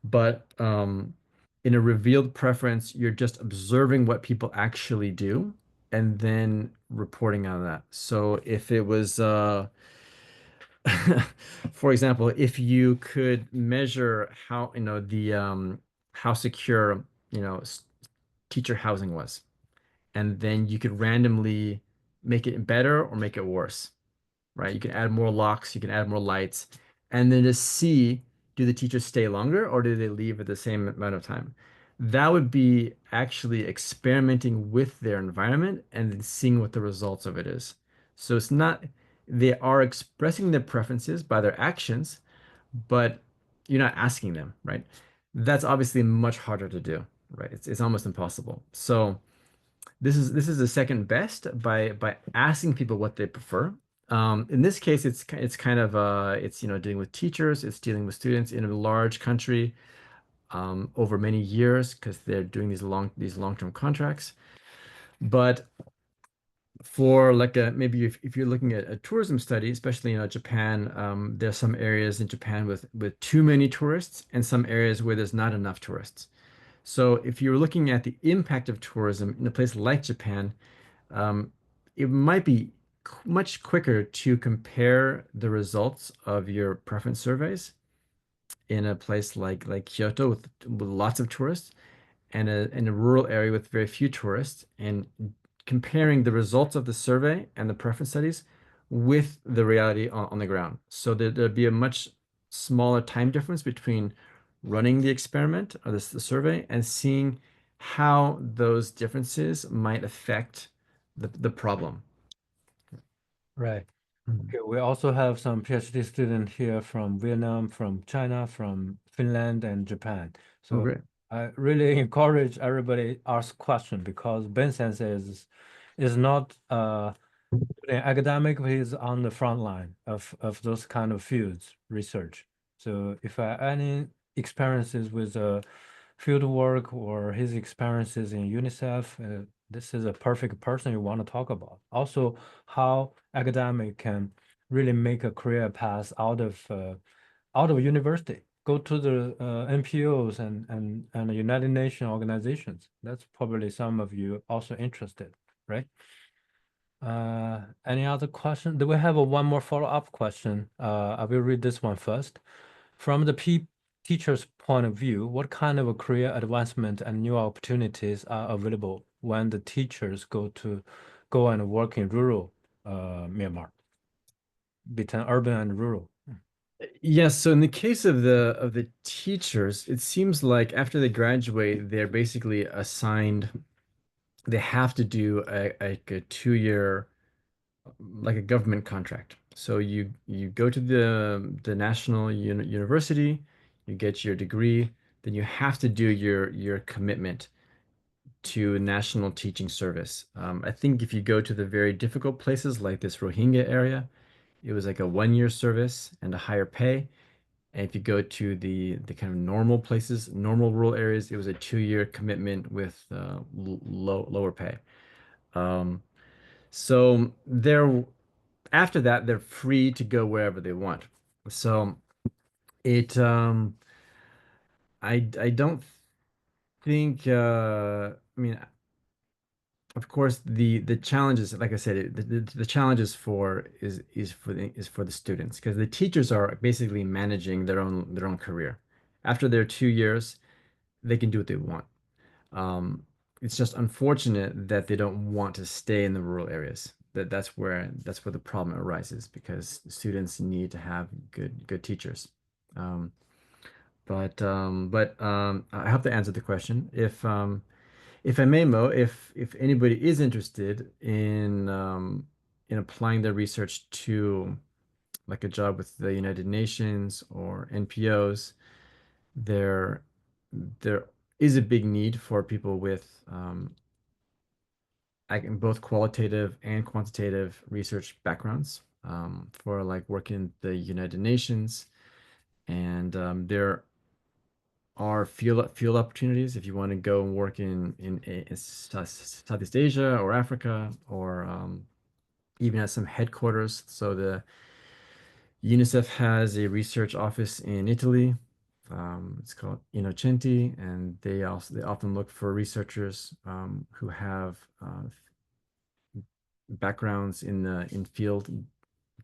but in a revealed preference, you're just observing what people actually do and then reporting on that. So if it was, for example, if you could measure how, how secure, teacher housing was, and then you could randomly make it better or make it worse, right? You can add more locks, you can add more lights, and then just see, do the teachers stay longer or do they leave at the same amount of time? That would be actually experimenting with their environment and then seeing what the results of it is. So it's not, they are expressing their preferences by their actions, but you're not asking them, right? That's obviously much harder to do, right? It's almost impossible. So this is the second best by asking people what they prefer. In this case, it's kind of it's dealing with teachers, it's dealing with students in a large country over many years because they're doing these long-term contracts. But for like a maybe if you're looking at a tourism study, especially Japan, there's some areas in Japan with too many tourists and some areas where there's not enough tourists. So if you're looking at the impact of tourism in a place like Japan, um, it might be much quicker to compare the results of your preference surveys in a place like Kyoto with lots of tourists and a rural area with very few tourists, and comparing the results of the survey and the preference studies with the reality on the ground. So there'd be a much smaller time difference between running the experiment or the survey and seeing how those differences might affect the problem. Right. Mhm. Okay, we also have some PhD students here from Vietnam, from China, from Finland, and Japan. Oh, So great. I really encourage everybody ask question because Ben Sensei is not an academic, but he's on the front line of those kind of fields research. So if I any experiences with field work or his experiences in UNICEF, this is a perfect person you want to talk about. Also, how academic can really make a career path out of university, go to the NPOs and the United Nations organizations. That's probably some of you also interested, right? Any other question? Do we have one more follow-up question? I will read this one first. From the P teacher's point of view, what kind of a career advancement and new opportunities are available when the teachers go and work in rural Myanmar, between urban and rural? Yes, so in the case of the teachers, it seems like after they graduate, they're basically assigned, they have to do a 2-year like a government contract. So you go to the national university, you get your degree, then you have to do your commitment to national teaching service. I think if you go to the very difficult places like this Rohingya area, it was like a 1-year service and a higher pay. And if you go to the kind of normal places, normal rural areas, it was a 2-year commitment with lower pay. Um, so they're after that, they're free to go wherever they want. So it I don't think I mean of course the challenges like I said the challenges for is for the students because the teachers are basically managing their own career. After their 2 years, they can do what they want. It's just unfortunate that they don't want to stay in the rural areas. That's where the problem arises because students need to have good teachers. Um, but I hope to answer the question. If I may, Mo, if anybody is interested in applying their research to like a job with the United Nations or NPOs, there there is a big need for people with both qualitative and quantitative research backgrounds for like working in the United Nations, and there are field opportunities if you want to go and work in Southeast Asia or Africa or even at some headquarters. So the UNICEF has a research office in Italy. It's called Innocenti, and they often look for researchers who have backgrounds in field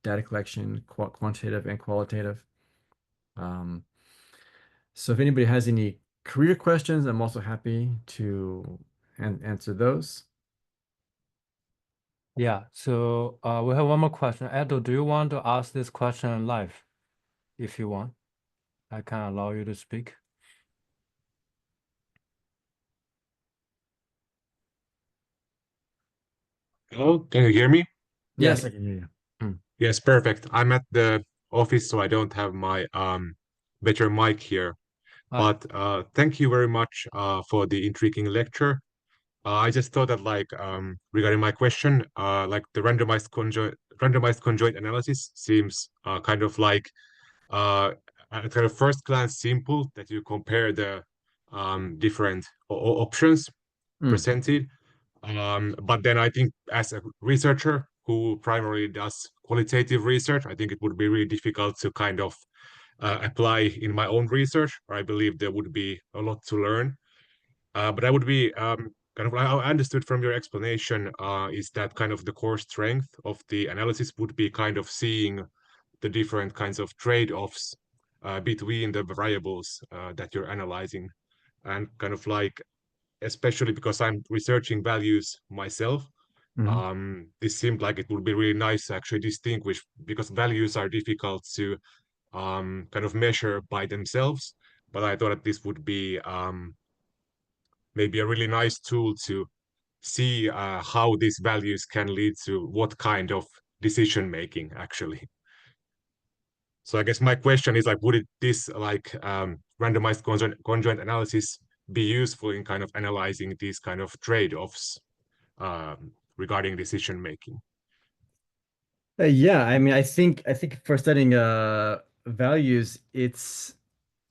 data collection, quantitative and qualitative. Um, so if anybody has any career questions, I'm also happy to answer those. Yeah, so we have one more question. Edo, do you want to ask this question live? If you want, I can allow you to speak. Hello, can you hear me? Yes, Yes. I can hear you. Mm. Yes, perfect. I'm at the office, so I don't have my better mic here. Uh, But thank you very much for the intriguing lecture. I just thought that regarding my question, like the randomized conjoint analysis seems kind of like at kind of first glance simple that you compare the different options Mm. presented. But then I think as a researcher who primarily does qualitative research, I think it would be really difficult to kind of apply in my own research. I believe there would be a lot to learn. But I would be kind of, I understood from your explanation is that kind of the core strength of the analysis would be kind of seeing the different kinds of trade-offs between the variables that you're analyzing. And kind of like especially because I'm researching values myself. Hmm. This seemed like it would be really nice to actually distinguish because values are difficult to kind of measure by themselves. But I thought that this would be maybe a really nice tool to see how these values can lead to what kind of decision making actually. So I guess my question is like, would it this randomized conjoint analysis be useful in kind of analyzing these kind of trade-offs regarding decision making? Yeah, I mean, I think for studying values, it's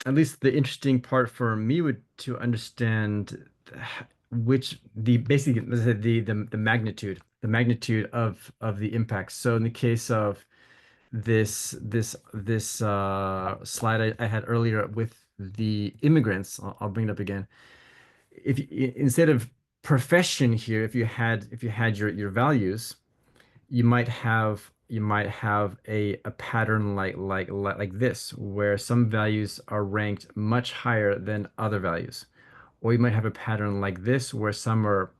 at least the interesting part for me would to understand which the basically let's say the magnitude of the impact. So in the case of this slide I had earlier with the immigrants, I'll bring it up again. If instead of profession here, if you had your values, you might have a pattern like this, where some values are ranked much higher than other values. Or you might have a pattern like this where some are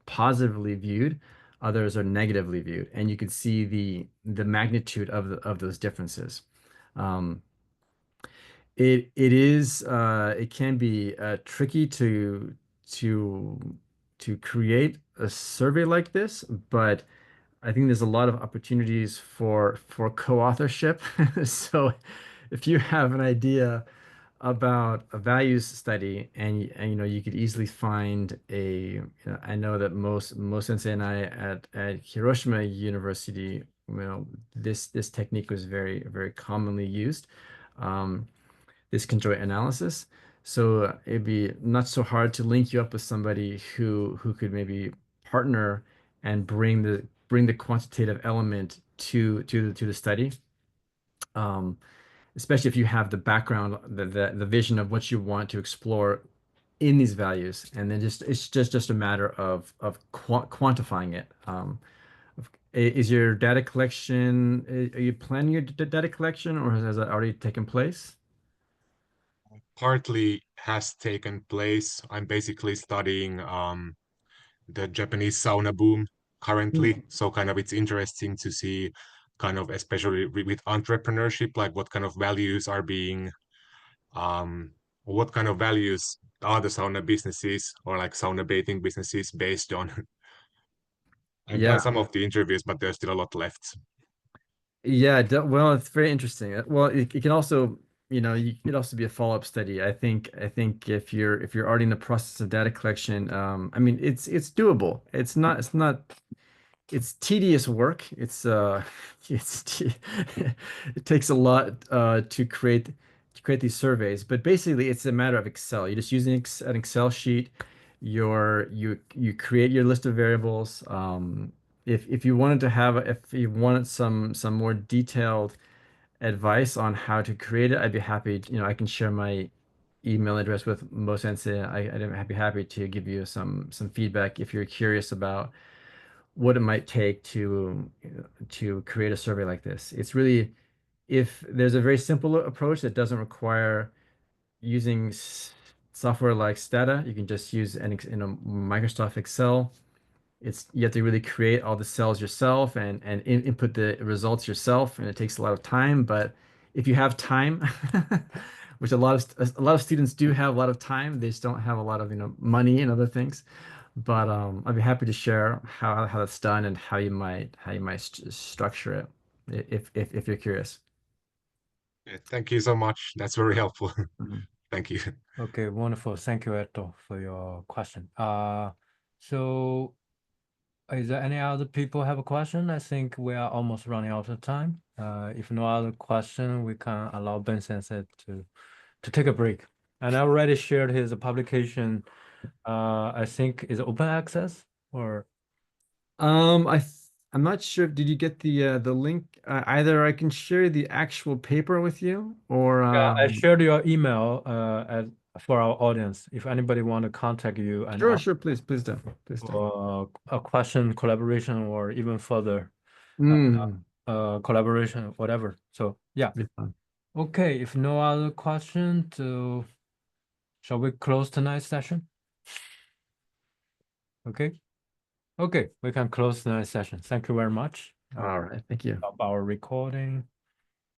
positively viewed, others are negatively viewed, and you can see the magnitude of those differences. Um, it can be tricky to to create a survey like this, but I think there's a lot of opportunities for co-authorship. So if you have an idea about a values study and you could easily find I know that Mo Sensei and I at Hiroshima University, this technique was very commonly used. Um, this conjoint analysis. So it'd be not so hard to link you up with somebody who could maybe partner and bring the quantitative element to the study. Um, Especially if you have the background, the vision of what you want to explore in these values, and then it's just a matter of quantifying it. Is your data collection, are you planning your data collection, or has that already taken place? Partly has taken place. I'm basically studying the Japanese sauna boom currently. So kind of it's interesting to see kind of especially with entrepreneurship, like what kind of values are being what kind of values are the sauna businesses or like sauna bathing businesses based on? I've done Yeah. some of the interviews, but there's still a lot left. Yeah, well, it's very interesting. Well, it can also, it could also be a follow-up study. I think if you're already in the process of data collection, I mean, it's doable. It's tedious work. It's it takes a lot to create these surveys, but basically it's a matter of Excel. You're just using an Excel sheet. You create your list of variables. If you wanted some more detailed advice on how to create it, I'd be happy. I can share my email address with Mo Sensei. I'd be happy to give you some feedback if you're curious about what it might take to create a survey like this. It's really, if there's a very simple approach that doesn't require using software like Stata, you can just use Microsoft Excel. You have to really create all the cells yourself and input the results yourself, and it takes a lot of time. But if you have time, which a lot of students do have a lot of time, they just don't have a lot of money and other things. But I'd be happy to share how that's done and how you might structure it if you're curious. Yeah, thank you so much. That's very helpful. Mhm. Thank you. Okay, wonderful. Thank you, Eto, for your question. So is there any other people have a question? I think we are almost running out of time. If no other question, we can allow Ben Sensei to take a break. And I already shared his publication. I think is open access or I'm not sure. Did you get the link? Either I can share the actual paper with you, or yeah, I shared your email for our audience. If anybody want to contact you and ask sure, please do, please do. for a question, collaboration, or even further Mm, collaboration, whatever. So yeah. be fun. Okay, if no other question, shall we close tonight's session? Okay. Okay, we can close tonight's session. Thank you very much. All right, thank you. Stop our recording.